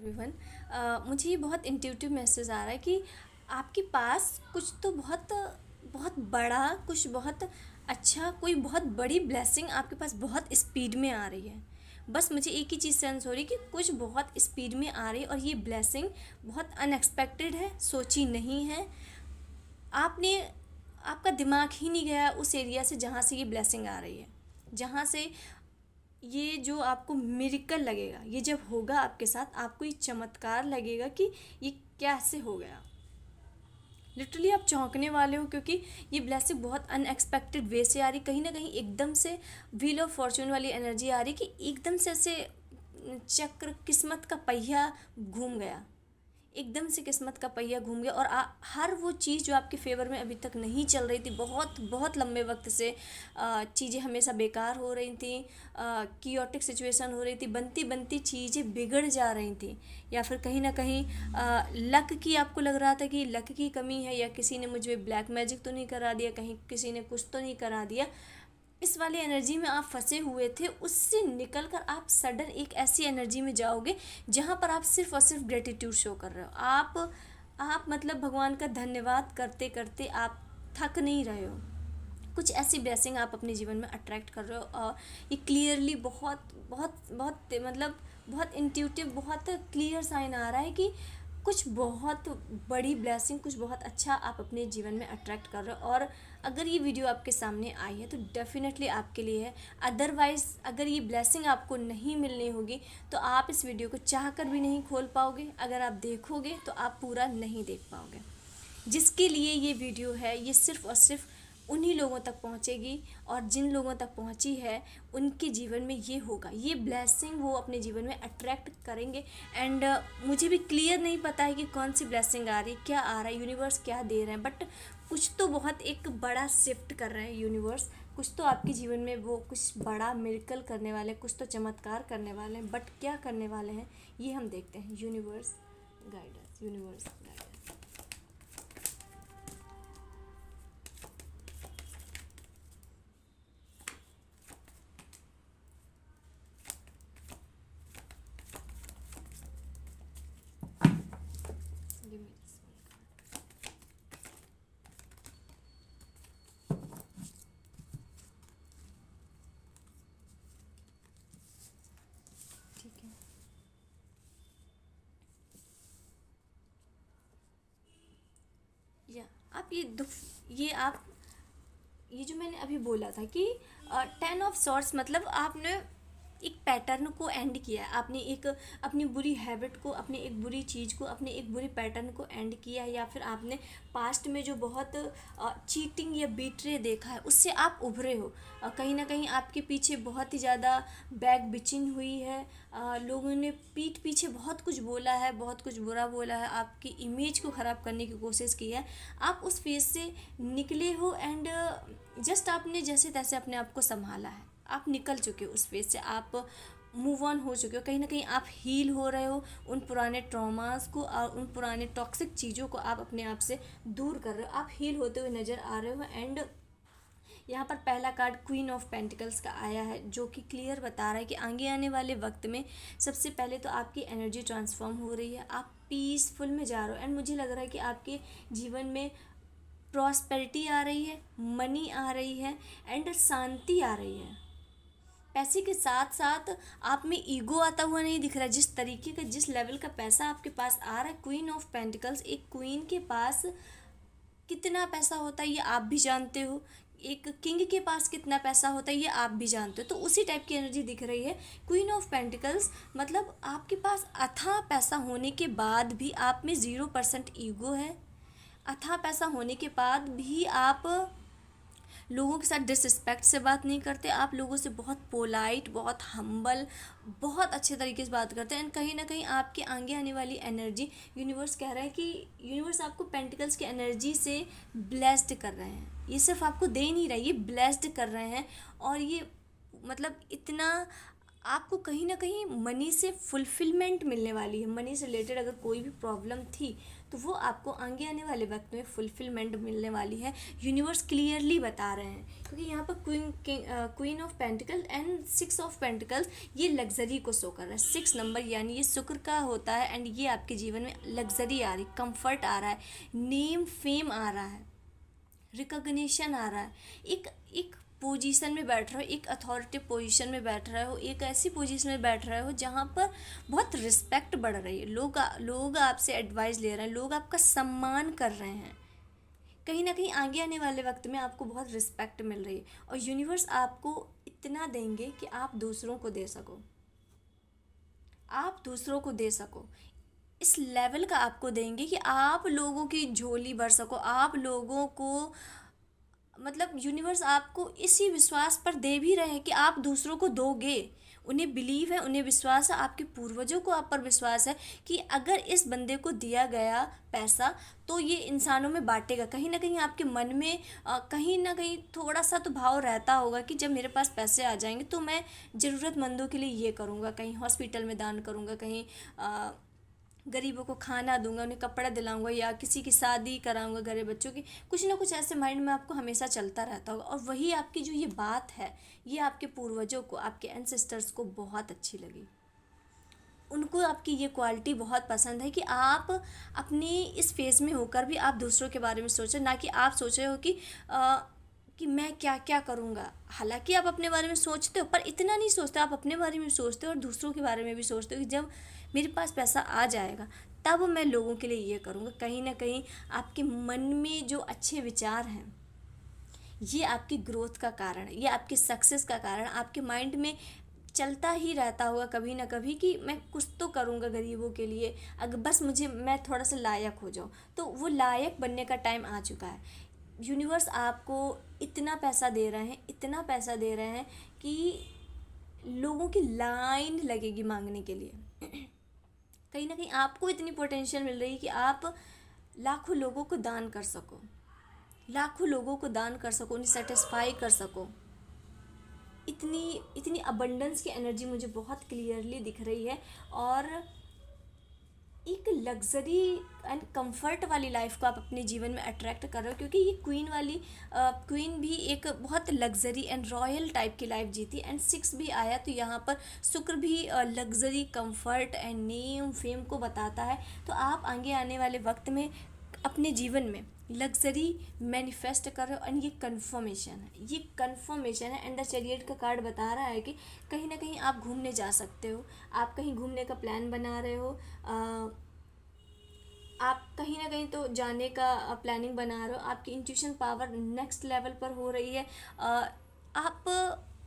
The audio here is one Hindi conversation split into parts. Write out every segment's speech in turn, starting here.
एवरीवन। मुझे ये बहुत इंट्यूटिव मैसेज आ रहा है कि आपके पास कुछ तो बहुत बहुत बड़ा, कुछ बहुत अच्छा, कोई बहुत बड़ी ब्लेसिंग आपके पास बहुत स्पीड में आ रही है। बस मुझे एक ही चीज़ सेंस हो रही है कि कुछ बहुत स्पीड में आ रही है और ये ब्लेसिंग बहुत अनएक्सपेक्टेड है, सोची नहीं है आपने। आपका दिमाग ही नहीं गया उस एरिया से जहाँ से ये ब्लेसिंग आ रही है, जहाँ से ये जो आपको मिरेकल लगेगा, ये जब होगा आपके साथ, आपको ये चमत्कार लगेगा कि ये कैसे हो गया। लिटरली आप चौंकने वाले हो, क्योंकि ये ब्लेसिंग बहुत अनएक्सपेक्टेड वे से आ रही, कहीं ना कहीं एकदम से व्हील ऑफ फॉर्चून वाली एनर्जी आ रही कि एकदम से ऐसे चक्र, किस्मत का पहिया घूम गया, एकदम से किस्मत का पहिया घूम गया और हर वो चीज़ जो आपके फेवर में अभी तक नहीं चल रही थी, बहुत बहुत लंबे वक्त से चीज़ें हमेशा बेकार हो रही थी, कियोटिक सिचुएशन हो रही थी, बनती बनती चीज़ें बिगड़ जा रही थी, या फिर कहीं ना कहीं लक की, आपको लग रहा था कि लक की कमी है, या किसी ने मुझे ब्लैक मैजिक तो नहीं करा दिया, कहीं किसी ने कुछ तो नहीं करा दिया। इस वाली एनर्जी में आप फंसे हुए थे, उससे निकल कर आप सडन एक ऐसी एनर्जी में जाओगे जहाँ पर आप सिर्फ और सिर्फ ग्रेटिट्यूड शो कर रहे हो। आप मतलब भगवान का धन्यवाद करते करते आप थक नहीं रहे हो। कुछ ऐसी ब्लेसिंग आप अपने जीवन में अट्रैक्ट कर रहे हो और ये क्लियरली बहुत बहुत बहुत मतलब बहुत इंट्यूटिव, बहुत क्लियर साइन आ रहा है कि कुछ बहुत बड़ी ब्लेसिंग, कुछ बहुत अच्छा आप अपने जीवन में अट्रैक्ट कर रहे हो। और अगर ये वीडियो आपके सामने आई है तो डेफिनेटली आपके लिए है। अदरवाइज़ अगर ये ब्लेसिंग आपको नहीं मिलनी होगी तो आप इस वीडियो को चाह कर भी नहीं खोल पाओगे, अगर आप देखोगे तो आप पूरा नहीं देख पाओगे। जिसके लिए ये वीडियो है, ये सिर्फ़ और सिर्फ उन्हीं लोगों तक पहुंचेगी, और जिन लोगों तक पहुंची है उनके जीवन में ये होगा, ये ब्लेसिंग वो अपने जीवन में अट्रैक्ट करेंगे। एंड मुझे भी क्लियर नहीं पता है कि कौन सी ब्लेसिंग आ रही, क्या आ रहा है, यूनिवर्स क्या दे रहे हैं, बट कुछ तो बहुत एक बड़ा शिफ्ट कर रहे हैं यूनिवर्स। कुछ तो आपके जीवन में वो कुछ बड़ा मिरेकल करने वाले हैं, कुछ तो चमत्कार करने वाले हैं, बट क्या करने वाले हैं ये हम देखते हैं। Universe guidance, universe guidance. Give me this one. ठीक है। या आप ये जो मैंने अभी बोला था कि 10 ऑफ सॉर्ट्स, मतलब आपने एक पैटर्न को एंड किया है, आपने एक अपनी बुरी हैबिट को, अपनी एक बुरी चीज़ को, अपने एक बुरी पैटर्न को एंड किया है, या फिर आपने पास्ट में जो बहुत चीटिंग या बीट्रे देखा है उससे आप उभरे हो। कहीं ना कहीं आपके पीछे बहुत ही ज़्यादा बैक बिचिंग हुई है, लोगों ने पीठ पीछे बहुत कुछ बोला है, बहुत कुछ बुरा बोला है, आपकी इमेज को ख़राब करने की कोशिश की है। आप उस फेज से निकले हो एंड जस्ट आपने जैसे तैसे अपने आप को संभाला है, आप निकल चुके हो उस फेज से, आप मूव ऑन हो चुके हो। कहीं ना कहीं आप हील हो रहे हो, उन पुराने ट्रॉमास को और उन पुराने टॉक्सिक चीज़ों को आप अपने आप से दूर कर रहे हो, आप हील होते हुए नज़र आ रहे हो। एंड यहाँ पर पहला कार्ड क्वीन ऑफ पेंटिकल्स का आया है, जो कि क्लियर बता रहा है कि आगे आने वाले वक्त में सबसे पहले तो आपकी एनर्जी ट्रांसफॉर्म हो रही है, आप पीसफुल में जा रहे हो। एंड मुझे लग रहा है कि आपके जीवन में प्रॉस्पेरिटी आ रही है, मनी आ रही है एंड शांति आ रही है। पैसे के साथ साथ आप में ईगो आता हुआ नहीं दिख रहा है। जिस तरीके का, जिस लेवल का पैसा आपके पास आ रहा है, क्वीन ऑफ पेंटिकल्स, एक क्वीन के पास कितना पैसा होता है ये आप भी जानते हो, एक किंग के पास कितना पैसा होता है ये आप भी जानते हो। तो उसी टाइप की एनर्जी दिख रही है क्वीन ऑफ पेंटिकल्स। मतलब आपके पास अथाह पैसा होने के बाद भी आप में 0% ईगो है। अथाह पैसा होने के बाद भी आप लोगों के साथ डिसरिस्पेक्ट से बात नहीं करते, आप लोगों से बहुत पोलाइट, बहुत हम्बल, बहुत अच्छे तरीके से बात करते हैं। एंड कहीं ना कहीं आपके आगे आने वाली एनर्जी, यूनिवर्स कह रहा है कि यूनिवर्स आपको पेंटिकल्स की एनर्जी से ब्लेस्ड कर रहे हैं। ये सिर्फ आपको दे नहीं रहा है, ये ब्लेस्ड कर रहे हैं। और ये मतलब इतना आपको कहीं ना कहीं मनी से फुलफिलमेंट मिलने वाली है। मनी से रिलेटेड अगर कोई भी प्रॉब्लम थी तो वो आपको आगे आने वाले वक्त में फुलफिलमेंट मिलने वाली है। यूनिवर्स क्लियरली बता रहे हैं, क्योंकि यहाँ पर queen of pentacle and 6 of pentacles ये लग्जरी को शो कर रहा है। 6 नंबर यानी ये शुक्र का होता है, एंड ये आपके जीवन में लग्जरी आ रही, कंफर्ट आ रहा है, नेम फेम आ रहा है, रिकॉग्निशन आ रहा है, एक एक पोजीशन में बैठ रहे हो, एक अथॉरिटी पोजीशन में बैठ रहे हो, एक ऐसी पोजीशन में बैठ रहे हो जहाँ पर बहुत रिस्पेक्ट बढ़ रही है। लोग आपसे एडवाइस ले रहे हैं, लोग आपका सम्मान कर रहे हैं। कहीं ना कहीं आगे आने वाले वक्त में आपको बहुत रिस्पेक्ट मिल रही है, और यूनिवर्स आपको इतना देंगे कि आप दूसरों को दे सको, आप दूसरों को दे सको। इस लेवल का आपको देंगे कि आप लोगों की झोली भर सको, आप लोगों को, मतलब यूनिवर्स आपको इसी विश्वास पर दे भी रहे हैं कि आप दूसरों को दोगे। उन्हें बिलीव है, उन्हें विश्वास है, आपके पूर्वजों को आप पर विश्वास है कि अगर इस बंदे को दिया गया पैसा तो ये इंसानों में बांटेगा। कहीं ना कहीं आपके मन में कहीं ना कहीं थोड़ा सा तो भाव रहता होगा कि जब मेरे पास पैसे आ जाएंगे तो मैं ज़रूरतमंदों के लिए ये करूँगा, कहीं हॉस्पिटल में दान करूँगा, कहीं गरीबों को खाना दूंगा, उन्हें कपड़ा दिलाऊंगा, या किसी की शादी कराऊंगा गरीब बच्चों की। कुछ ना कुछ ऐसे माइंड में आपको हमेशा चलता रहता होगा, और वही आपकी जो ये बात है ये आपके पूर्वजों को, आपके एंसेस्टर्स को बहुत अच्छी लगी। उनको आपकी ये क्वालिटी बहुत पसंद है कि आप अपने इस फेज़ में होकर भी आप दूसरों के बारे में सोचो, ना कि आप सोच रहे हो कि मैं क्या क्या करूँगा। हालांकि आप अपने बारे में सोचते हो, पर इतना नहीं सोचते। आप अपने बारे में सोचते हो और दूसरों के बारे में भी सोचते हो कि जब मेरे पास पैसा आ जाएगा तब मैं लोगों के लिए ये करूँगा। कहीं ना कहीं आपके मन में जो अच्छे विचार हैं ये आपकी ग्रोथ का कारण है, ये आपकी सक्सेस का कारण। आपके माइंड में चलता ही रहता होगा कभी ना कभी कि मैं कुछ तो करूँगा गरीबों के लिए, अगर बस मैं थोड़ा सा लायक हो जाऊँ। तो वो लायक बनने का टाइम आ चुका है। यूनिवर्स आपको इतना पैसा दे रहे हैं, इतना पैसा दे रहे हैं कि लोगों की लाइन लगेगी मांगने के लिए। कहीं ना कहीं आपको इतनी पोटेंशियल मिल रही है कि आप लाखों लोगों को दान कर सको, लाखों लोगों को दान कर सको, उन्हें सेटिस्फाई कर सको। इतनी इतनी अबंडेंस की एनर्जी मुझे बहुत क्लियरली दिख रही है, और एक लग्जरी एंड कंफर्ट वाली लाइफ को आप अपने जीवन में अट्रैक्ट कर रहे हो, क्योंकि ये क्वीन भी एक बहुत लग्जरी एंड रॉयल टाइप की लाइफ जीती, एंड 6 भी आया तो यहाँ पर शुक्र भी luxury, comfort and name fame को बताता है। तो आप आगे आने वाले वक्त में अपने जीवन में लग्जरी मैनिफेस्ट कर रहे हो, एंड ये कन्फर्मेशन है। एंड द चैरियट का कार्ड बता रहा है कि कहीं ना कहीं आप घूमने जा सकते हो, आप कहीं घूमने का प्लान बना रहे हो, आप कहीं ना कहीं तो जाने का प्लानिंग बना रहे हो, आपकी इंट्यूशन पावर नेक्स्ट लेवल पर हो रही है। आप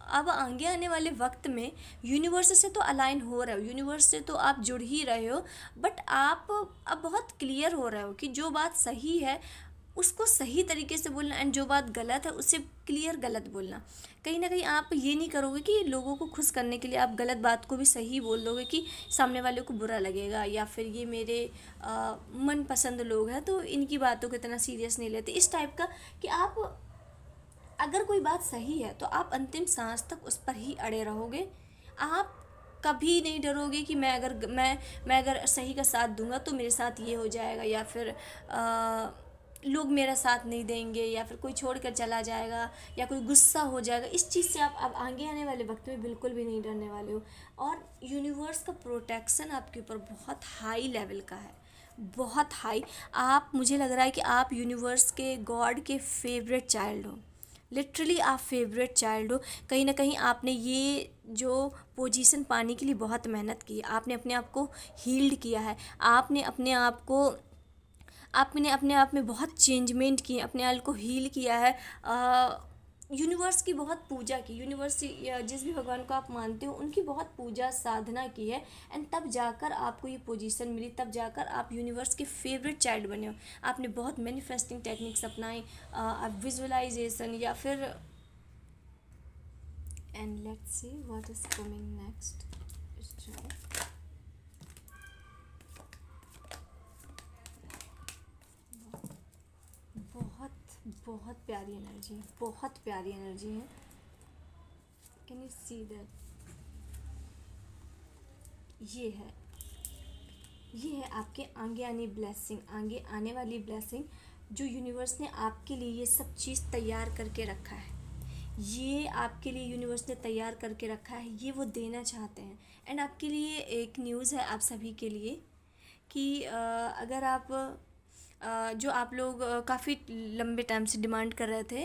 अब आगे आने वाले वक्त में यूनिवर्स से तो अलाइन हो रहे हो, यूनिवर्स से तो आप जुड़ ही रहे हो, बट आप अब बहुत क्लियर हो रहे हो कि जो बात सही है उसको सही तरीके से बोलना, एंड जो बात गलत है उससे क्लियर गलत बोलना। कहीं ना कहीं आप ये नहीं करोगे कि लोगों को खुश करने के लिए आप गलत बात को भी सही बोल दोगे कि सामने वाले को बुरा लगेगा, या फिर ये मेरे मनपसंद लोग हैं तो इनकी बातों को इतना सीरियस नहीं लेते, इस टाइप का। कि आप अगर कोई बात सही है तो आप अंतिम सांस तक उस पर ही अड़े रहोगे। आप कभी नहीं डरोगे कि मैं अगर सही का साथ दूंगा तो मेरे साथ ये हो जाएगा, या फिर लोग मेरा साथ नहीं देंगे, या फिर कोई छोड़ कर चला जाएगा, या कोई गुस्सा हो जाएगा। इस चीज़ से आप अब आगे आने वाले वक्त में बिल्कुल भी नहीं डरने वाले हो। और यूनिवर्स का प्रोटेक्शन आपके ऊपर बहुत हाई लेवल का है, बहुत हाई। आप, मुझे लग रहा है कि आप यूनिवर्स के, गॉड के फेवरेट चाइल्ड हो, लिटरली आप फेवरेट चाइल्ड हो। कहीं ना कहीं आपने ये जो पोजीशन पाने के लिए बहुत मेहनत की है, आपने अपने आप को हील्ड किया है, आपने अपने आप में बहुत चेंजमेंट की, अपने आप को हील किया है, यूनिवर्स की बहुत पूजा की, यूनिवर्स जिस भी भगवान को आप मानते हो उनकी बहुत पूजा साधना की है, एंड तब जाकर आपको ये पोजीशन मिली, तब जाकर आप यूनिवर्स के फेवरेट चाइल्ड बने हो। आपने बहुत मैनिफेस्टिंग टेक्निक्स अपनाई, आप विजुअलाइजेशन, या फिर and let's see what is coming next. बहुत बहुत प्यारी एनर्जी है, बहुत प्यारी एनर्जी है। Can you see that? ये है, ये है आपके आगे आने ब्लेसिंग, आगे आने वाली ब्लेसिंग जो यूनिवर्स ने आपके लिए ये सब चीज़ तैयार करके रखा है। ये आपके लिए यूनिवर्स ने तैयार करके रखा है, ये वो देना चाहते हैं। एंड आपके लिए एक न्यूज़ है आप सभी के लिए कि अगर आप जो आप लोग काफ़ी लंबे टाइम से डिमांड कर रहे थे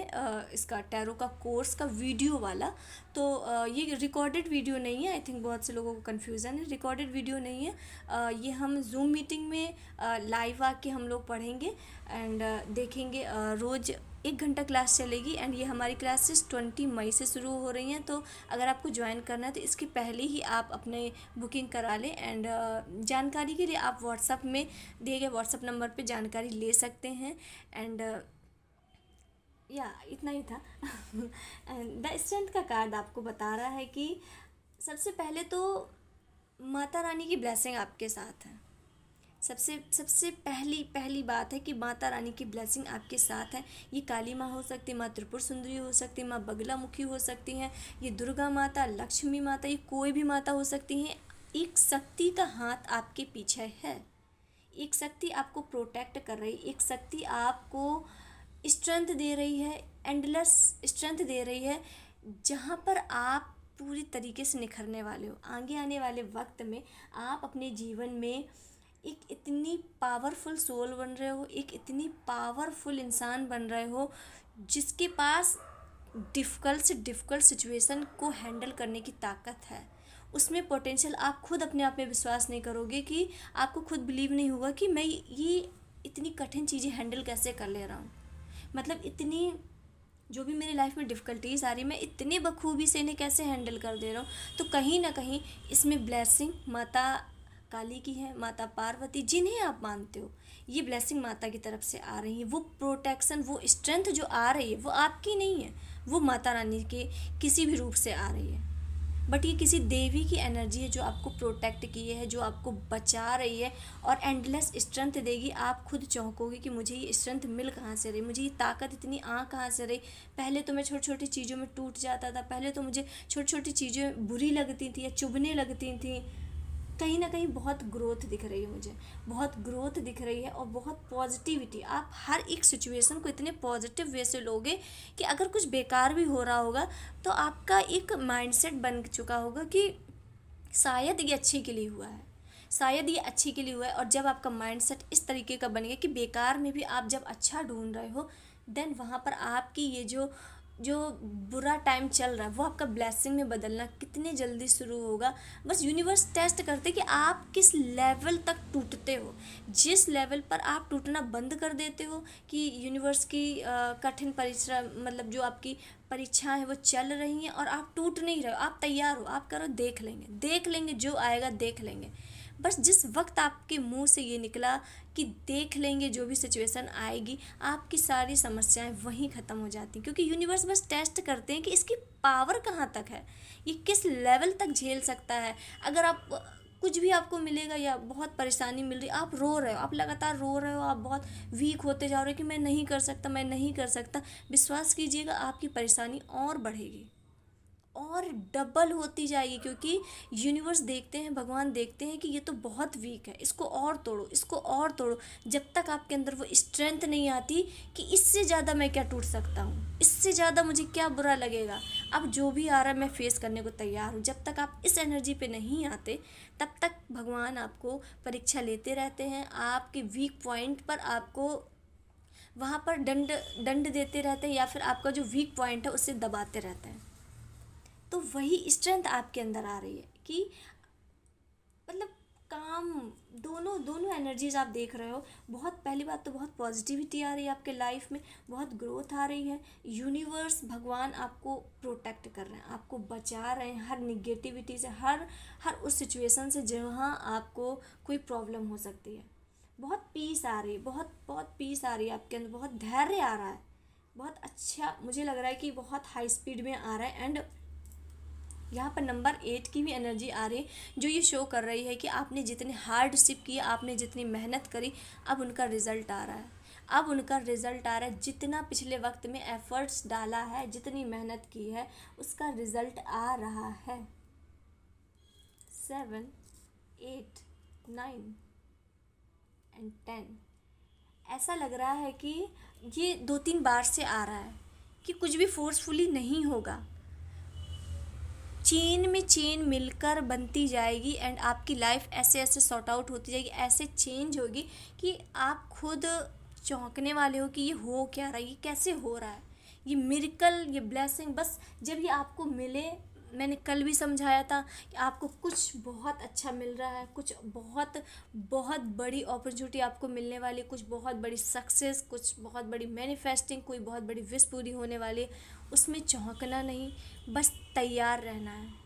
इसका टैरो का कोर्स का वीडियो वाला, तो ये रिकॉर्डेड वीडियो नहीं है। आई थिंक बहुत से लोगों को कन्फ्यूज़न है, रिकॉर्डेड वीडियो नहीं है। ये हम जूम मीटिंग में लाइव आके हम लोग पढ़ेंगे एंड देखेंगे। रोज़ 1 घंटा क्लास चलेगी एंड ये हमारी क्लासेस 20 मई से शुरू हो रही हैं। तो अगर आपको ज्वाइन करना है तो इसके पहले ही आप अपने बुकिंग करा लें। एंड जानकारी के लिए आप व्हाट्सअप में दिए गए व्हाट्सअप नंबर पे जानकारी ले सकते हैं। एंड या इतना ही था। द स्ट्रेंथ का कार्ड आपको बता रहा है कि सबसे पहले तो माता रानी की ब्लेसिंग आपके साथ है। सबसे सबसे पहली बात है कि माता रानी की ब्लेसिंग आपके साथ है। ये काली माँ हो सकती है, माँ त्रिपुर सुंदरी हो सकती है, माँ बगलामुखी हो सकती हैं, ये दुर्गा माता, लक्ष्मी माता, ये कोई भी माता हो सकती हैं। एक शक्ति का हाथ आपके पीछे है, एक शक्ति आपको प्रोटेक्ट कर रही है, एक शक्ति आपको स्ट्रेंथ दे रही है, एंडलेस स्ट्रेंथ दे रही है, जहाँ पर आप पूरी तरीके से निखरने वाले हो। आगे आने वाले वक्त में आप अपने जीवन में एक इतनी पावरफुल सोल बन रहे हो, एक इतनी पावरफुल इंसान बन रहे हो जिसके पास डिफ़िकल्ट से डिफ़िकल्ट सिचुएशन को हैंडल करने की ताकत है। उसमें पोटेंशियल, आप खुद अपने आप में विश्वास नहीं करोगे कि आपको खुद बिलीव नहीं होगा कि मैं ये इतनी कठिन चीज़ें हैंडल कैसे कर ले रहा हूँ। मतलब इतनी जो भी मेरी लाइफ में डिफ़िकल्टीज़ आ रही, मैं इतने बखूबी से इन्हें कैसे हैंडल कर दे रहा हूँ। तो कहीं ना कहीं इसमें ब्लेसिंग माता काली की है, माता पार्वती जिन्हें आप मानते हो, ये ब्लेसिंग माता की तरफ से आ रही है। वो प्रोटेक्शन, वो स्ट्रेंथ जो आ रही है वो आपकी नहीं है, वो माता रानी के किसी भी रूप से आ रही है। बट ये किसी देवी की एनर्जी है जो आपको प्रोटेक्ट किए है, जो आपको बचा रही है और एंडलेस स्ट्रेंथ देगी। आप खुद चौंकोगे कि मुझे ये स्ट्रेंथ मिल कहाँ से रही, मुझे ये ताकत इतनी आ कहाँ से रही। पहले तो मैं छोटी छोटी चीज़ों में टूट जाता था, पहले तो मुझे छोटी छोटी चीज़ें बुरी लगती थी या चुभने लगती थी। कहीं ना कहीं बहुत ग्रोथ दिख रही है, मुझे बहुत ग्रोथ दिख रही है और बहुत पॉजिटिविटी। आप हर एक सिचुएशन को इतने पॉजिटिव वे से लोगे कि अगर कुछ बेकार भी हो रहा होगा तो आपका एक माइंडसेट बन चुका होगा कि शायद ये अच्छे के लिए हुआ है, शायद ये अच्छे के लिए हुआ है। और जब आपका माइंडसेट इस तरीके का बन गया कि बेकार में भी आप जब अच्छा ढूंढ रहे हो, देन वहाँ पर आपकी ये जो जो बुरा टाइम चल रहा है वो आपका ब्लेसिंग में बदलना कितने जल्दी शुरू होगा। बस यूनिवर्स टेस्ट करते कि आप किस लेवल तक टूटते हो। जिस लेवल पर आप टूटना बंद कर देते हो कि यूनिवर्स की कठिन परिश्रम, मतलब जो आपकी परीक्षाएं हैं वो चल रही हैं और आप टूट नहीं रहे हो, आप तैयार हो, आप करो देख लेंगे, देख लेंगे, जो आएगा देख लेंगे। बस जिस वक्त आपके मुंह से ये निकला कि देख लेंगे, जो भी सिचुएशन आएगी, आपकी सारी समस्याएं वहीं ख़त्म हो जाती, क्योंकि यूनिवर्स बस टेस्ट करते हैं कि इसकी पावर कहाँ तक है, ये किस लेवल तक झेल सकता है। अगर आप कुछ भी आपको मिलेगा या बहुत परेशानी मिल रही, आप रो रहे हो, आप लगातार रो रहे हो, आप बहुत वीक होते जा रहे हो कि मैं नहीं कर सकता, मैं नहीं कर सकता, विश्वास कीजिएगा आपकी परेशानी और बढ़ेगी और डबल होती जाएगी। क्योंकि यूनिवर्स देखते हैं, भगवान देखते हैं कि ये तो बहुत वीक है, इसको और तोड़ो, इसको और तोड़ो। जब तक आपके अंदर वो स्ट्रेंथ नहीं आती कि इससे ज़्यादा मैं क्या टूट सकता हूँ, इससे ज़्यादा मुझे क्या बुरा लगेगा, अब जो भी आ रहा है मैं फेस करने को तैयार हूँ, जब तक आप इस एनर्जी पे नहीं आते तब तक भगवान आपको परीक्षा लेते रहते हैं। आपके वीक पॉइंट पर आपको वहाँ पर दंड दंड देते रहते हैं, या फिर आपका जो वीक पॉइंट है उसे दबाते रहते हैं। तो वही स्ट्रेंथ आपके अंदर आ रही है कि मतलब काम, दोनों दोनों एनर्जीज आप देख रहे हो। बहुत पहली बात तो बहुत पॉजिटिविटी आ रही है आपके लाइफ में, बहुत ग्रोथ आ रही है। यूनिवर्स, भगवान आपको प्रोटेक्ट कर रहे हैं, आपको बचा रहे हैं हर निगेटिविटी से, हर उस सिचुएशन से जहाँ आपको कोई प्रॉब्लम हो सकती है। बहुत पीस आ रही है, बहुत बहुत पीस आ रही है आपके अंदर, बहुत धैर्य आ रहा है, बहुत अच्छा मुझे लग रहा है कि बहुत हाई स्पीड में आ रहा है। एंड यहाँ पर नंबर 8 की भी एनर्जी आ रही है जो ये शो कर रही है कि आपने जितने हार्डशिप किए, आपने जितनी मेहनत करी, अब उनका रिज़ल्ट आ रहा है, अब उनका रिज़ल्ट आ रहा है। जितना पिछले वक्त में एफर्ट्स डाला है, जितनी मेहनत की है, उसका रिज़ल्ट आ रहा है। 7 8, 9 एंड 10। ऐसा लग रहा है कि ये 2-3 बार से आ रहा है कि कुछ भी फोर्सफुली नहीं होगा। चेन में चेन मिलकर बनती जाएगी एंड आपकी लाइफ ऐसे ऐसे सॉर्ट आउट होती जाएगी, ऐसे चेंज होगी कि आप खुद चौंकने वाले हो कि ये हो क्या रहा है, ये कैसे हो रहा है, ये मिरेकल, ये ब्लेसिंग। बस जब ये आपको मिले, मैंने कल भी समझाया था कि आपको कुछ बहुत अच्छा मिल रहा है, कुछ बहुत बहुत बड़ी अपॉर्चुनिटी आपको मिलने वाली है, कुछ बहुत बड़ी सक्सेस, कुछ बहुत बड़ी मैनिफेस्टिंग, कोई बहुत बड़ी विश पूरी होने वाली है। उसमें चौंकना नहीं, बस तैयार रहना है।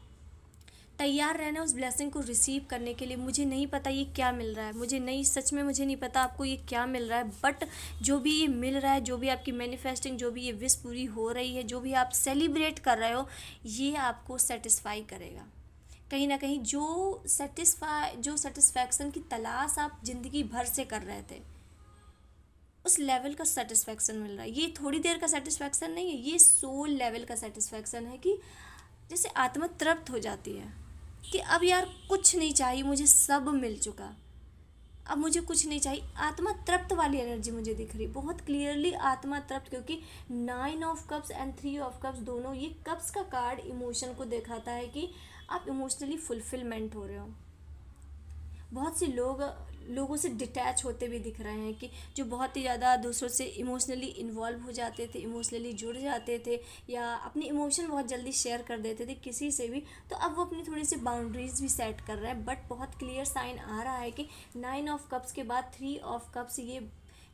तैयार रहना उस ब्लेसिंग को रिसीव करने के लिए। मुझे नहीं पता ये क्या मिल रहा है, मुझे नहीं, सच में मुझे नहीं पता आपको ये क्या मिल रहा है, बट जो भी ये मिल रहा है, जो भी आपकी मैनिफेस्टिंग, जो भी ये विश पूरी हो रही है, जो भी आप सेलिब्रेट कर रहे हो, ये आपको सेटिस्फाई करेगा। कहीं ना कहीं जो सेटिस्फैक्शन की तलाश आप ज़िंदगी भर से कर रहे थे, उस लेवल का सेटिस्फैक्शन मिल रहा है। ये थोड़ी देर का सेटिस्फैक्शन नहीं है, ये सोल लेवल का सेटिस्फैक्शन है कि जैसे आत्मा तृप्त हो जाती है कि अब यार कुछ नहीं चाहिए, मुझे सब मिल चुका, अब मुझे कुछ नहीं चाहिए। आत्मा तृप्त वाली एनर्जी मुझे दिख रही बहुत क्लियरली, आत्मा तृप्त, क्योंकि 9 of cups and 3 of cups दोनों, ये कप्स का कार्ड इमोशन को दिखाता है कि आप इमोशनली फुलफिलमेंट हो रहे हो। बहुत से लोगों से डिटैच होते भी दिख रहे हैं कि जो बहुत ही ज़्यादा दूसरों से इमोशनली इन्वॉल्व हो जाते थे, इमोशनली जुड़ जाते थे, या अपने इमोशन बहुत जल्दी शेयर कर देते थे किसी से भी, तो अब वो अपनी थोड़ी सी बाउंड्रीज भी सेट कर रहे हैं। बट बहुत क्लियर साइन आ रहा है कि 9 ऑफ कप्स के बाद 3 ऑफ कप्स,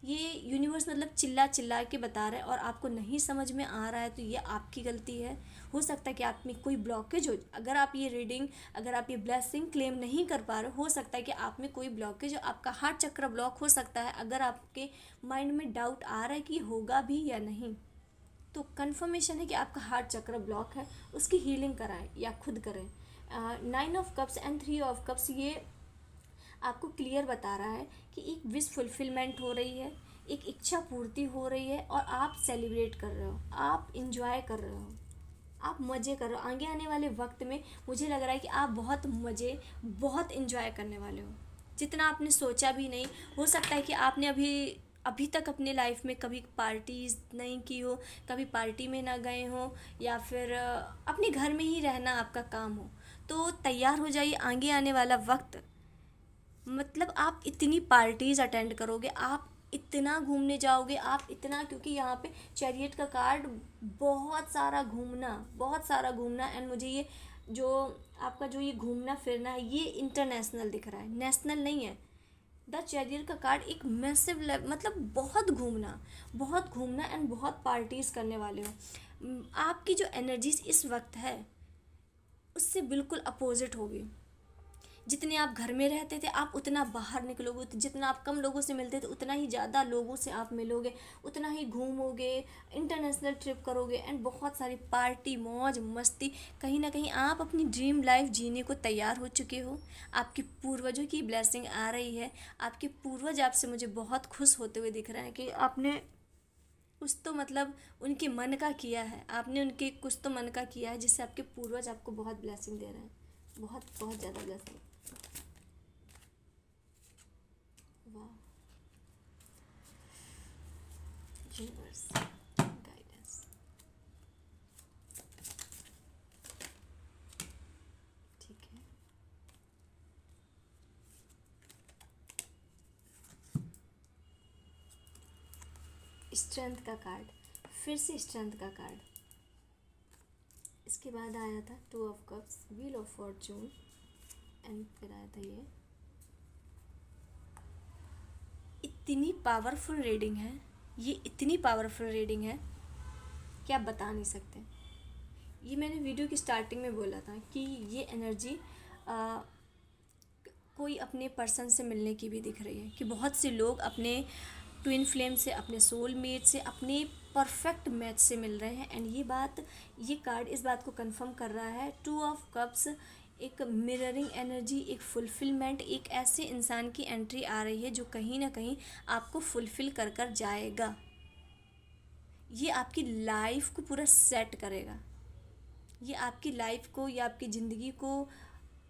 ये यूनिवर्स मतलब चिल्ला चिल्ला के बता रहा है, और आपको नहीं समझ में आ रहा है तो ये आपकी गलती है। हो सकता है कि आप में कोई ब्लॉकेज हो, अगर आप ये रीडिंग, अगर आप ये ब्लेसिंग क्लेम नहीं कर पा रहे हो सकता है कि आप में कोई ब्लॉकेज हो, आपका हार्ट चक्र ब्लॉक हो सकता है। अगर आपके माइंड में डाउट आ रहा है कि होगा भी या नहीं, तो कन्फर्मेशन है कि आपका हार्ट चक्र ब्लॉक है, उसकी हीलिंग कराएं या खुद करें। 9 of cups and 3 of cups, ये आपको क्लियर बता रहा है कि एक विश फुलफिलमेंट हो रही है, एक इच्छा पूर्ति हो रही है, और आप सेलिब्रेट कर रहे हो, आप इंजॉय कर रहे हो, आप मज़े कर रहे हो। आगे आने वाले वक्त में मुझे लग रहा है कि आप बहुत मज़े, बहुत इंजॉय करने वाले हो, जितना आपने सोचा भी नहीं। हो सकता है कि आपने अभी तक अपने लाइफ में कभी पार्टीज नहीं की हो, कभी पार्टी में ना गए हो, या फिर अपने घर में ही रहना आपका काम हो। तो तैयार हो जाइए, आगे आने वाला वक्त, मतलब आप इतनी पार्टीज़ अटेंड करोगे, आप इतना घूमने जाओगे, आप इतना, क्योंकि यहाँ पे चैरियट का कार्ड, बहुत सारा घूमना, बहुत सारा घूमना। एंड मुझे ये जो आपका जो ये घूमना फिरना है, ये इंटरनेशनल दिख रहा है, नेशनल नहीं है। द चैरियट का कार्ड एक मैसिव मतलब बहुत घूमना एंड बहुत पार्टीज़ करने वाले हो। आपकी जो एनर्जीज इस वक्त है उससे बिल्कुल अपोजिट होगी। जितने आप घर में रहते थे, आप उतना बाहर निकलोगे, तो जितना आप कम लोगों से मिलते थे उतना ही ज़्यादा लोगों से आप मिलोगे, उतना ही घूमोगे, इंटरनेशनल ट्रिप करोगे, एंड बहुत सारी पार्टी, मौज मस्ती। कहीं ना कहीं आप अपनी ड्रीम लाइफ जीने को तैयार हो चुके हो। आपके पूर्वजों की ब्लेसिंग आ रही है, आपके पूर्वज आपसे मुझे बहुत खुश होते हुए दिख रहे हैं कि आपने कुछ तो मतलब उनके मन का किया है, आपने उनके कुछ तो मन का किया है, जिससे आपके पूर्वज आपको बहुत ब्लेसिंग दे रहे हैं, बहुत बहुत ज़्यादा ब्लेसिंग। वाह, यूनिवर्स गाइडेंस। ठीक है, स्ट्रेंथ का कार्ड, फिर से स्ट्रेंथ का कार्ड। इसके बाद आया था 2 of cups, wheel of Fortune, and फिर आया था ये। इतनी पावरफुल रीडिंग है, ये इतनी पावरफुल रीडिंग है कि आप बता नहीं सकते। ये मैंने वीडियो की स्टार्टिंग में बोला था कि ये एनर्जी कोई अपने पर्सन से मिलने की भी दिख रही है, कि बहुत से लोग अपने ट्विन फ्लेम से, अपने सोलमेट से, अपने परफेक्ट मैच से मिल रहे हैं। एंड ये कार्ड इस बात को कंफर्म कर रहा है। 2 ऑफ कप्स एक मिररिंग एनर्जी, एक फुलफिलमेंट, एक ऐसे इंसान की एंट्री आ रही है जो कहीं ना कहीं आपको फुलफिल कर कर जाएगा। ये आपकी लाइफ को पूरा सेट करेगा, ये आपकी लाइफ को या आपकी ज़िंदगी को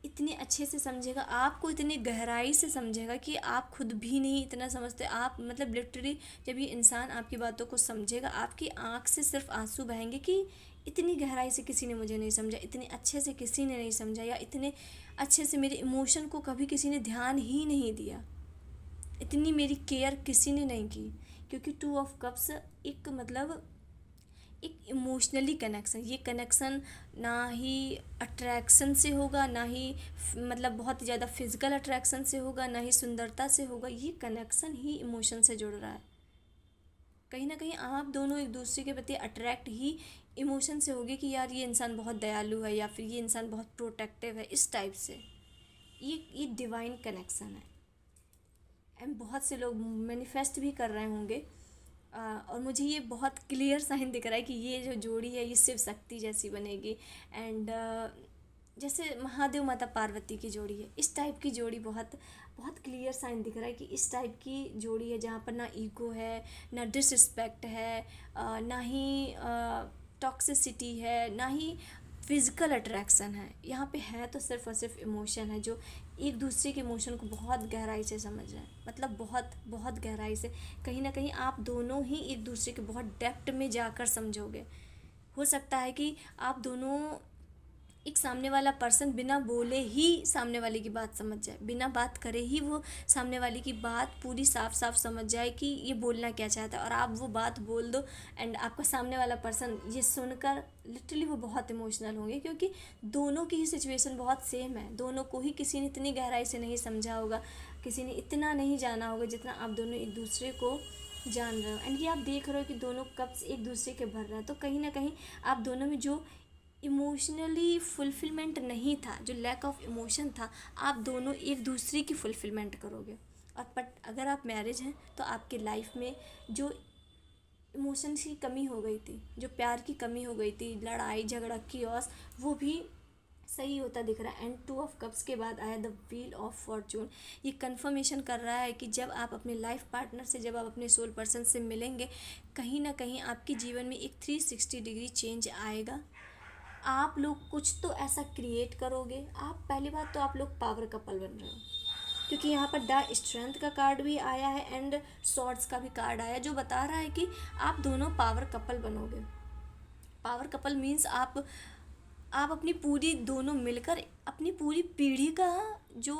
इतने अच्छे से समझेगा, आपको इतनी गहराई से समझेगा कि आप खुद भी नहीं इतना समझते। आप मतलब लिटरली जब ये इंसान आपकी बातों को समझेगा, आपकी आँख से सिर्फ आंसू बहेंगे कि इतनी गहराई से किसी ने मुझे नहीं समझा, इतने अच्छे से किसी ने नहीं समझा, या इतने अच्छे से मेरे इमोशन को कभी किसी ने ध्यान ही नहीं दिया, इतनी मेरी केयर किसी ने नहीं की। क्योंकि टू ऑफ कप्स एक मतलब एक इमोशनली कनेक्शन, ये कनेक्शन ना ही अट्रैक्शन से होगा, ना ही मतलब बहुत ज़्यादा फिजिकल अट्रैक्शन से होगा, ना ही सुंदरता से होगा, ये कनेक्शन ही इमोशन से जुड़ रहा है। कहीं ना कहीं आप दोनों एक दूसरे के प्रति अट्रैक्ट ही इमोशन से होगे कि यार ये इंसान बहुत दयालु है, या फिर ये इंसान बहुत प्रोटेक्टिव है, इस टाइप से। ये डिवाइन कनेक्शन है, एंड बहुत से लोग मैनिफेस्ट भी कर रहे होंगे। और मुझे ये बहुत क्लियर साइन दिख रहा है कि ये जो जोड़ी है ये शिव शक्ति जैसी बनेगी। एंड जैसे महादेव माता पार्वती की जोड़ी है, इस टाइप की जोड़ी बहुत बहुत क्लियर साइन दिख रहा है कि इस टाइप की जोड़ी है जहाँ पर ना ईगो है, ना डिसरिस्पेक्ट है, ना ही टॉक्सिसिटी है, ना ही फिज़िकल अट्रैक्शन है। यहाँ पे है तो सिर्फ और सिर्फ इमोशन है, जो एक दूसरे के इमोशन को बहुत गहराई से समझ रहे हैं, मतलब बहुत बहुत गहराई से। कहीं ना कहीं आप दोनों ही एक दूसरे के बहुत डेप्थ में जाकर समझोगे। हो सकता है कि आप दोनों, एक सामने वाला पर्सन बिना बोले ही सामने वाले की बात समझ जाए, बिना बात करे ही वो सामने वाले की बात पूरी साफ साफ समझ जाए कि ये बोलना क्या चाहता है, और आप वो बात बोल दो एंड आपका सामने वाला पर्सन ये सुनकर लिटरली वो बहुत इमोशनल होंगे। क्योंकि दोनों की ही सिचुएशन बहुत सेम है, दोनों को ही किसी ने इतनी गहराई से नहीं समझा होगा, किसी ने इतना नहीं जाना होगा जितना आप दोनों एक दूसरे को जान रहे हो। एंड ये आप देख रहे हो कि दोनों कप्स एक दूसरे के भर रहे हैं, तो कहीं ना कहीं आप दोनों में जो इमोशनली फुलफिलमेंट नहीं था, जो लैक ऑफ इमोशन था, आप दोनों एक दूसरे की फुलफिलमेंट करोगे। और बट अगर आप मैरिज हैं तो आपके लाइफ में जो इमोशंस की कमी हो गई थी, जो प्यार की कमी हो गई थी, लड़ाई झगड़ा कियोस, वो भी सही होता दिख रहा है। एंड टू ऑफ कप्स के बाद आया द व्हील ऑफ फॉर्चून। ये कंफर्मेशन कर रहा है कि जब आप अपने लाइफ पार्टनर से, जब आप अपने सोल पर्सन से मिलेंगे, कहीं ना कहीं आपके जीवन में एक 360 डिग्री चेंज आएगा। आप लोग कुछ तो ऐसा क्रिएट करोगे। आप पहली बात तो आप लोग पावर कपल बन रहे हो, क्योंकि यहाँ पर द स्ट्रेंथ का कार्ड भी आया है एंड सॉर्ड्स का भी कार्ड आया, जो बता रहा है कि आप दोनों पावर कपल बनोगे। पावर कपल मीन्स आप अपनी पूरी दोनों मिलकर अपनी पूरी पीढ़ी का जो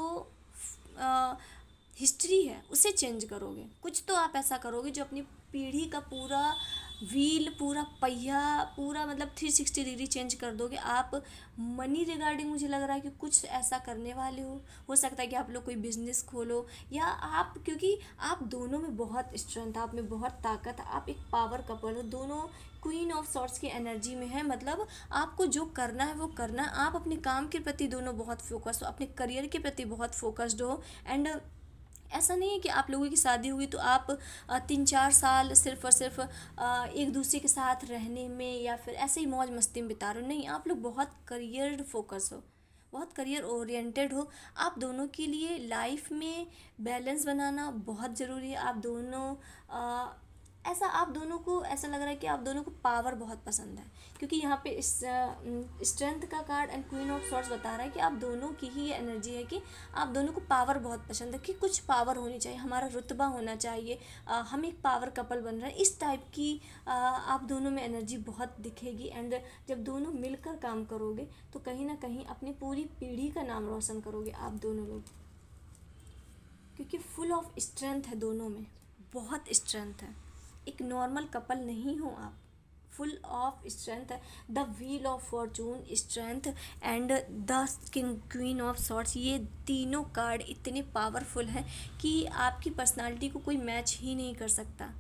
हिस्ट्री है उसे चेंज करोगे। कुछ तो आप ऐसा करोगे जो अपनी पीढ़ी का पूरा व्हील, पूरा पहिया, पूरा मतलब 360 डिग्री चेंज कर दोगे। आप मनी रिगार्डिंग मुझे लग रहा है कि कुछ ऐसा करने वाले हो सकता है कि आप लोग कोई बिजनेस खोलो, या आप, क्योंकि आप दोनों में बहुत स्ट्रेंथ, आप में बहुत ताकत, आप एक पावर कपल हो, दोनों क्वीन ऑफ सॉर्ट्स की एनर्जी में है। मतलब आपको जो करना है वो करना है। आप अपने काम के प्रति दोनों बहुत फोकस्ड हो, अपने करियर के प्रति बहुत फोकस्ड हो। एंड ऐसा नहीं है कि आप लोगों की शादी हुई तो आप 3-4 साल सिर्फ और सिर्फ एक दूसरे के साथ रहने में या फिर ऐसे ही मौज मस्ती में बिता रहे हो। नहीं, आप लोग बहुत करियर फोकस हो, बहुत करियर ओरिएंटेड हो। आप दोनों के लिए लाइफ में बैलेंस बनाना बहुत ज़रूरी है। आप दोनों ऐसा, आप दोनों को ऐसा लग रहा है कि आप दोनों को पावर बहुत पसंद है, क्योंकि यहाँ पे इस स्ट्रेंथ का card and queen of swords बता रहा है कि आप दोनों की ही ये एनर्जी है कि आप दोनों को पावर बहुत पसंद है, कि कुछ पावर होनी चाहिए, हमारा रुतबा होना चाहिए, हम एक पावर कपल बन रहे हैं, इस टाइप की आप दोनों में एनर्जी बहुत दिखेगी। एंड जब दोनों मिलकर काम करोगे तो कहीं ना कहीं अपनी पूरी पीढ़ी का नाम रोशन करोगे आप दोनों लोग, क्योंकि फुल ऑफ स्ट्रेंथ है दोनों में, बहुत स्ट्रेंथ है। एक नॉर्मल कपल नहीं हो आप, फुल ऑफ स्ट्रेंथ है। The wheel of Fortune, strength and the king queen of swords, ये तीनों कार्ड इतने पावरफुल हैं कि आपकी पर्सनालिटी को कोई मैच ही नहीं कर सकता,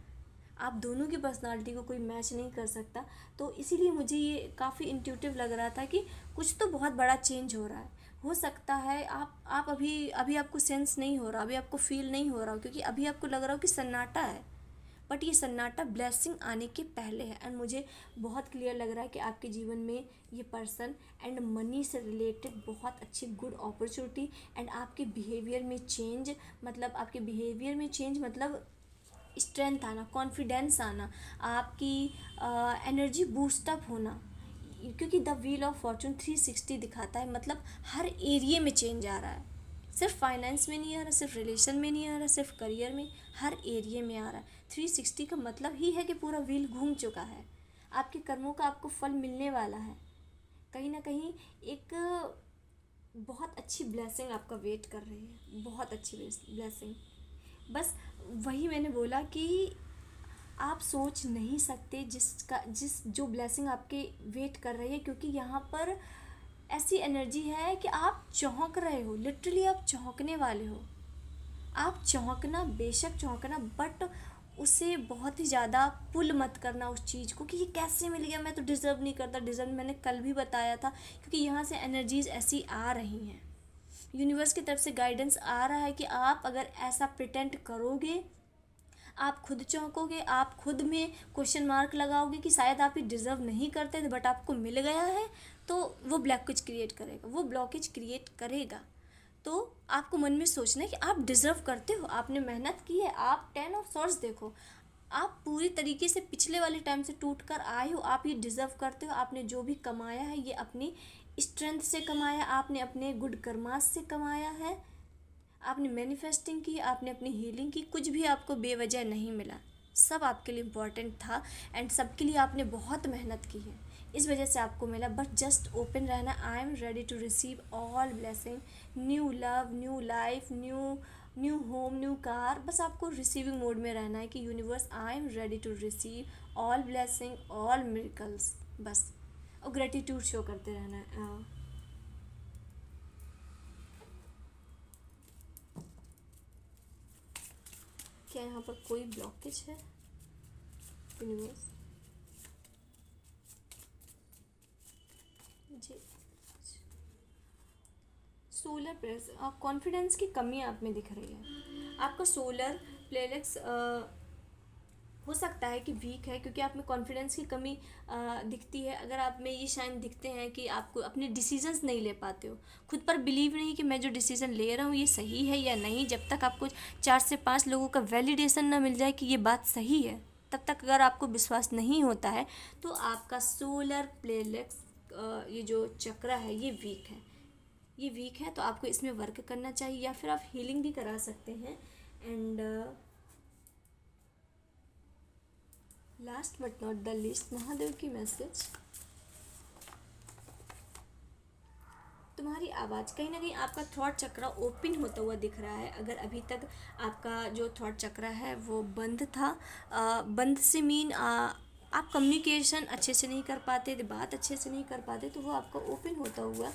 आप दोनों की पर्सनालिटी को कोई मैच नहीं कर सकता। तो इसीलिए मुझे ये काफ़ी इंट्यूटिव लग रहा था कि कुछ तो बहुत बड़ा चेंज हो रहा है। हो सकता है आप अभी अभी आपको सेंस नहीं हो रहा, अभी आपको फील नहीं हो रहा, क्योंकि अभी आपको लग रहा हो कि सन्नाटा है, बट ये सन्नाटा ब्लेसिंग आने के पहले है। एंड मुझे बहुत क्लियर लग रहा है कि आपके जीवन में ये पर्सन एंड मनी से रिलेटेड बहुत अच्छी गुड अपॉर्चुनिटी एंड आपके बिहेवियर में चेंज, मतलब आपके बिहेवियर में चेंज मतलब स्ट्रेंथ आना, कॉन्फिडेंस आना, आपकी एनर्जी बूस्टअप होना, क्योंकि द व्हील ऑफ फॉर्चून 360 दिखाता है, मतलब हर एरिया में चेंज आ रहा है। सिर्फ फाइनेंस में नहीं आ रहा, सिर्फ रिलेशन में नहीं आ रहा, सिर्फ करियर में, हर एरिया में आ रहा है। 360 का मतलब ही है कि पूरा व्हील घूम चुका है। आपके कर्मों का आपको फल मिलने वाला है। कहीं ना कहीं एक बहुत अच्छी ब्लेसिंग आपका वेट कर रही है, बहुत अच्छी ब्लेसिंग। बस वही मैंने बोला कि आप सोच नहीं सकते जिस जो ब्लेसिंग आपके वेट कर रही है, क्योंकि यहाँ पर ऐसी एनर्जी है कि आप चौंक रहे हो, लिटरली आप चौंकने वाले हो। आप चौंकना, बेशक चौंकना, बट उसे बहुत ही ज़्यादा पुल मत करना उस चीज़ को कि ये कैसे मिल गया, मैं तो डिज़र्व नहीं करता। डिज़र्व मैंने कल भी बताया था, क्योंकि यहाँ से एनर्जीज ऐसी आ रही हैं, यूनिवर्स की तरफ से गाइडेंस आ रहा है कि आप अगर ऐसा प्रिटेंड करोगे, आप खुद चौंकोगे, आप खुद में क्वेश्चन मार्क लगाओगे कि शायद आप ये डिज़र्व नहीं करते थे बट आपको मिल गया है, तो वो ब्लॉकेज क्रिएट करेगा, वो ब्लॉकेज क्रिएट करेगा। तो आपको मन में सोचना है कि आप डिज़र्व करते हो, आपने मेहनत की है। आप 10 ऑफ सॉर्ड्स देखो, आप पूरी तरीके से पिछले वाले टाइम से टूट कर आए हो, आप ये डिज़र्व करते हो। आपने जो भी कमाया है ये अपनी स्ट्रेंथ से कमाया, आपने अपने गुड कर्मास से कमाया है, आपने मैनिफेस्टिंग की, आपने अपनी हीलिंग की। कुछ भी आपको बेवजह नहीं मिला, सब आपके लिए इम्पॉर्टेंट था एंड सबके लिए आपने बहुत मेहनत की है, इस वजह से आपको मिला। बट जस्ट ओपन रहना। I am ready to receive all blessing, new love, new life, new home, new car. बस आपको रिसीविंग मोड में रहना है कि universe, I am ready to receive all blessing, all miracles, बस। और ग्रेटिट्यूड शो करते रहना है। क्या यहाँ पर कोई ब्लॉकेज है यूनिवर्स? जी, सोलर प्लेक्स, कॉन्फिडेंस की कमी आप में दिख रही है। आपका सोलर प्लेक्स हो सकता है कि वीक है, क्योंकि आप में कॉन्फिडेंस की कमी दिखती है। अगर आप में ये शाइन दिखते हैं कि आपको अपने डिसीजंस नहीं ले पाते हो, खुद पर बिलीव नहीं कि मैं जो डिसीज़न ले रहा हूँ ये सही है या नहीं। जब तक आपको 4 से 5 लोगों का वैलिडेशन ना मिल जाए कि ये बात सही है, तब तक अगर आपको विश्वास नहीं होता है, तो आपका सोलर प्लेक्स ये जो चक्र है ये वीक है। ये वीक है, तो आपको इसमें वर्क करना चाहिए, या फिर आप हीलिंग भी करा सकते हैं। And last but not the least, Mahadev की मैसेज। तुम्हारी आवाज़, कहीं ना कहीं आपका थॉट चक्र ओपन होता हुआ दिख रहा है। अगर अभी तक आपका जो थॉट चक्र है वो बंद था, बंद से मीन आप कम्युनिकेशन अच्छे से नहीं कर पाते थे, बात अच्छे से नहीं कर पाते, तो वो आपका ओपन होता हुआ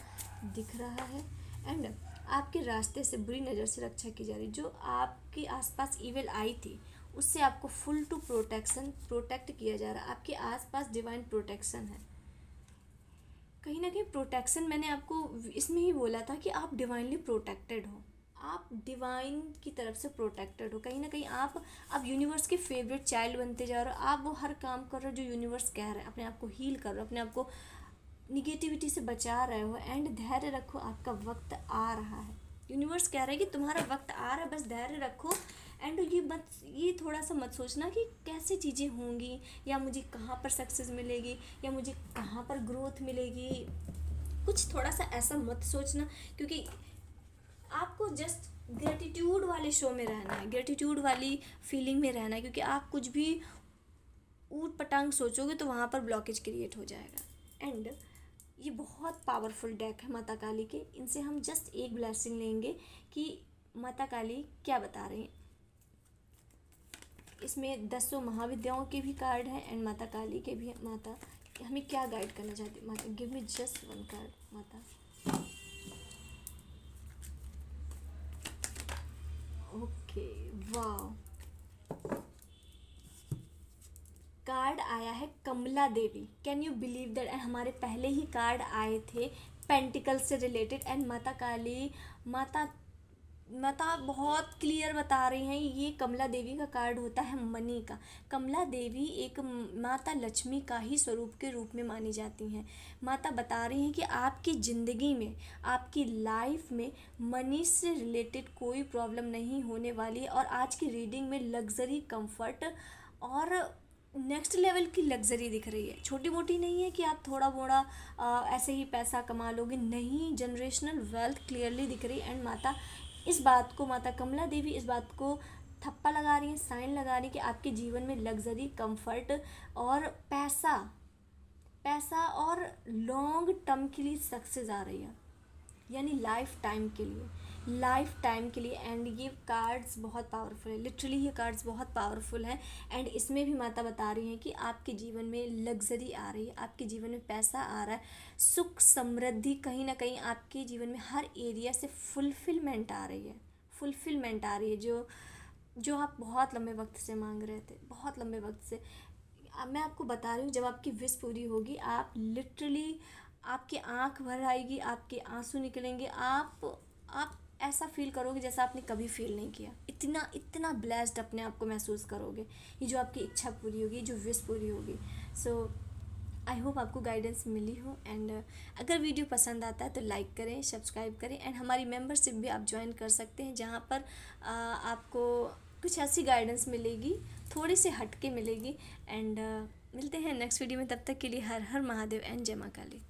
दिख रहा है। एंड आपके रास्ते से बुरी नज़र से रक्षा की जा रही, जो आपके आसपास इविल आई थी उससे आपको फुल टू प्रोटेक्ट किया जा रहा है। आपके आसपास डिवाइन प्रोटेक्शन है। कहीं ना कहीं प्रोटेक्शन, मैंने आपको इसमें ही बोला था कि आप डिवाइनली प्रोटेक्टेड हो, आप डिवाइन की तरफ से प्रोटेक्टेड हो। कहीं ना कहीं आप अब यूनिवर्स के फेवरेट चाइल्ड बनते जा रहे हो। आप वो हर काम कर रहे हो जो यूनिवर्स कह रहा है, अपने आप को हील कर रहे हो, अपने आप को निगेटिविटी से बचा रहे हो। एंड धैर्य रखो, आपका वक्त आ रहा है। यूनिवर्स कह रहा है कि तुम्हारा वक्त आ रहा है, बस धैर्य रखो। एंड ये थोड़ा सा मत सोचना कि कैसे चीज़ें होंगी, या मुझे कहाँ पर सक्सेस मिलेगी, या मुझे कहाँ पर ग्रोथ मिलेगी। कुछ थोड़ा सा ऐसा मत सोचना, क्योंकि आपको जस्ट ग्रेटिट्यूड वाले शो में रहना है, ग्रेटिट्यूड वाली फीलिंग में रहना है। क्योंकि आप कुछ भी ऊट पटांग सोचोगे तो वहाँ पर ब्लॉकेज क्रिएट हो जाएगा। एंड ये बहुत पावरफुल डेक है माता काली के। इनसे हम जस्ट एक ब्लेसिंग लेंगे कि माता काली क्या बता रही हैं। इसमें 10 महाविद्याओं के भी कार्ड हैं एंड माता काली के भी। माता हमें क्या गाइड करना चाहती है? माता, give me just one card माता। ओके, वाह, कार्ड आया है Kamla Devi. Can you believe that? हमारे पहले ही कार्ड आए थे पेंटिकल से रिलेटेड। एंड माता काली, माता बहुत क्लियर बता रही हैं। ये कमला देवी का कार्ड होता है मनी का। कमला देवी एक माता लक्ष्मी का ही स्वरूप के रूप में मानी जाती हैं। माता बता रही हैं कि आपकी ज़िंदगी में, आपकी लाइफ में मनी से रिलेटेड कोई प्रॉब्लम नहीं होने वाली है। और आज की रीडिंग में लग्जरी, कंफर्ट और नेक्स्ट लेवल की लग्जरी दिख रही है, छोटी मोटी नहीं है कि आप थोड़ा मोड़ा ऐसे ही पैसा कमा लोगे, नहीं, जनरेशनल वेल्थ क्लियरली दिख रही है। एंड माता इस बात को, माता कमला देवी इस बात को थप्पा लगा रही है, साइन लगा रही है कि आपके जीवन में लग्जरी, कंफर्ट और पैसा, पैसा और लॉन्ग टर्म के लिए सक्सेस आ रही है, यानी लाइफ टाइम के लिए, लाइफ टाइम के लिए। एंड ये कार्ड्स बहुत पावरफुल है, लिटरली ये कार्ड्स बहुत पावरफुल हैं। एंड इसमें भी माता बता रही हैं कि आपके जीवन में लग्जरी आ रही है, आपके जीवन में पैसा आ रहा है, सुख समृद्धि, कहीं ना कहीं आपके जीवन में हर एरिया से फुलफिलमेंट आ रही है, फुलफिलमेंट आ रही है, जो जो आप बहुत लंबे वक्त से मांग रहे थे, बहुत लंबे वक्त से। अब मैं आपको बता रही हूँ, जब आपकी विश पूरी होगी, आप लिटरली, आपकी आंख भर आएगी, आपके आंसू निकलेंगे, आप ऐसा फील करोगे जैसा आपने कभी फील नहीं किया, इतना इतना ब्लेस्ड अपने आप को महसूस करोगे, ये जो आपकी इच्छा पूरी होगी, जो विश पूरी होगी। सो आई होप आपको गाइडेंस मिली हो। एंड अगर वीडियो पसंद आता है तो लाइक करें, सब्सक्राइब करें। एंड हमारी मेंबरशिप भी आप ज्वाइन कर सकते हैं, जहाँ पर आपको कुछ ऐसी गाइडेंस मिलेगी, थोड़ी सी हटके मिलेगी। एंड मिलते हैं नेक्स्ट वीडियो में, तब तक के लिए हर हर महादेव एंड जय मां काली।